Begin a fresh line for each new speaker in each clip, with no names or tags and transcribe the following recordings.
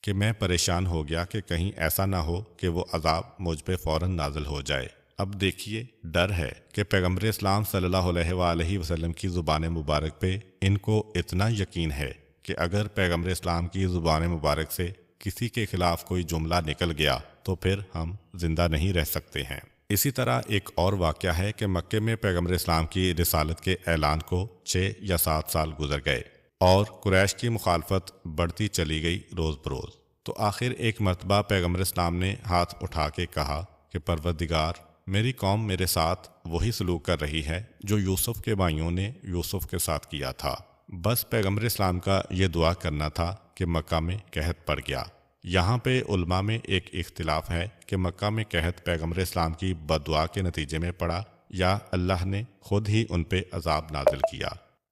کہ میں پریشان ہو گیا کہ کہیں ایسا نہ ہو کہ وہ عذاب مجھ پہ فوراً نازل ہو جائے۔ اب دیکھیے، ڈر ہے کہ پیغمبر اسلام صلی اللہ علیہ وآلہ وسلم کی زبان مبارک پہ ان کو اتنا یقین ہے کہ اگر پیغمبر اسلام کی زبان مبارک سے کسی کے خلاف کوئی جملہ نکل گیا تو پھر ہم زندہ نہیں رہ سکتے ہیں۔ اسی طرح ایک اور واقعہ ہے کہ مکے میں پیغمبر اسلام کی رسالت کے اعلان کو 6 یا 7 سال گزر گئے اور قریش کی مخالفت بڑھتی چلی گئی روز بروز۔ تو آخر ایک مرتبہ پیغمبر اسلام نے ہاتھ اٹھا کے کہا کہ پروردگار، میری قوم میرے ساتھ وہی سلوک کر رہی ہے جو یوسف کے بھائیوں نے یوسف کے ساتھ کیا تھا۔ بس پیغمبر اسلام کا یہ دعا کرنا تھا کہ مکہ میں قحط پڑ گیا۔ یہاں پہ علماء میں ایک اختلاف ہے کہ مکہ میں قحط پیغمبر اسلام کی بد دعا کے نتیجے میں پڑا یا اللہ نے خود ہی ان پہ عذاب نازل کیا۔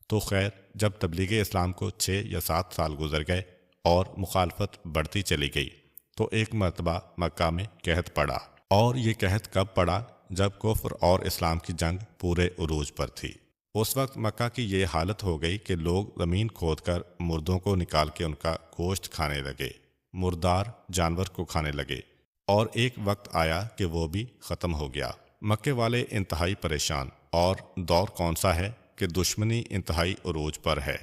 تو خیر، جب تبلیغ اسلام کو 6 یا 7 سال گزر گئے اور مخالفت بڑھتی چلی گئی تو ایک مرتبہ مکہ میں قحط پڑا، اور یہ قحط کب پڑا؟ جب کفر اور اسلام کی جنگ پورے عروج پر تھی۔ اس وقت مکہ کی یہ حالت ہو گئی کہ لوگ زمین کھود کر مردوں کو نکال کے ان کا گوشت کھانے لگے، مردار جانور کو کھانے لگے، اور ایک وقت آیا کہ وہ بھی ختم ہو گیا۔ مکے والے انتہائی پریشان، اور دور کون سا ہے کہ دشمنی انتہائی عروج پر ہے۔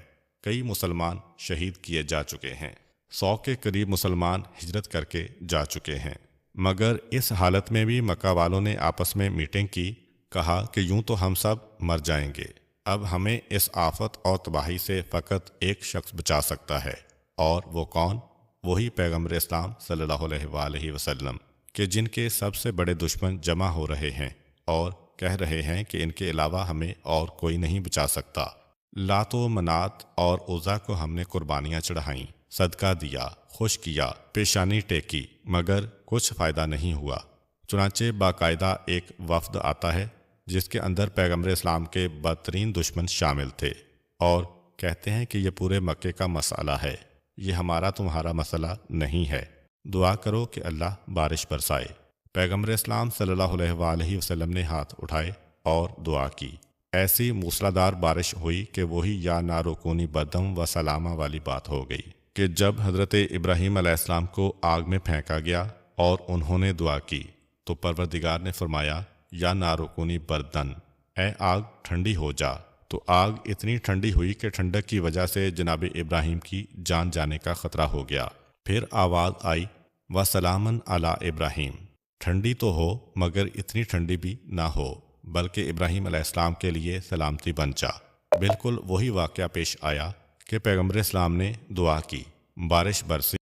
کئی مسلمان شہید کیے جا چکے ہیں، 100 کے قریب مسلمان ہجرت کر کے جا چکے ہیں۔ مگر اس حالت میں بھی مکہ والوں نے آپس میں میٹنگ کی، کہا کہ یوں تو ہم سب مر جائیں گے، اب ہمیں اس آفت اور تباہی سے فقط ایک شخص بچا سکتا ہے، اور وہ کون؟ وہی پیغمبر اسلام صلی اللہ علیہ وآلہ وسلم، کہ جن کے سب سے بڑے دشمن جمع ہو رہے ہیں اور کہہ رہے ہیں کہ ان کے علاوہ ہمیں اور کوئی نہیں بچا سکتا۔ لات و منات اور عزا کو ہم نے قربانیاں چڑھائیں، صدقہ دیا، خوش کیا، پیشانی ٹیکی، مگر کچھ فائدہ نہیں ہوا۔ چنانچہ باقاعدہ ایک وفد آتا ہے جس کے اندر پیغمبر اسلام کے بدترین دشمن شامل تھے، اور کہتے ہیں کہ یہ پورے مکے کا مسئلہ ہے، یہ ہمارا تمہارا مسئلہ نہیں ہے، دعا کرو کہ اللہ بارش برسائے۔ پیغمبر اسلام صلی اللہ علیہ وآلہ وسلم نے ہاتھ اٹھائے اور دعا کی۔ ایسی موسلادھار بارش ہوئی کہ وہی یا نارکونی بدم و سلامہ والی بات ہو گئی کہ جب حضرت ابراہیم علیہ السلام کو آگ میں پھینکا گیا اور انہوں نے دعا کی تو پروردگار نے فرمایا، یا نارکونی بردن، اے آگ ٹھنڈی ہو جا۔ تو آگ اتنی ٹھنڈی ہوئی کہ ٹھنڈک کی وجہ سے جناب ابراہیم کی جان جانے کا خطرہ ہو گیا۔ پھر آواز آئی، وسلامً علی ابراہیم، ٹھنڈی تو ہو مگر اتنی ٹھنڈی بھی نہ ہو، بلکہ ابراہیم علیہ السلام کے لیے سلامتی بن جا۔ بالکل وہی واقعہ پیش آیا کہ پیغمبر اسلام نے دعا کی، بارش برسی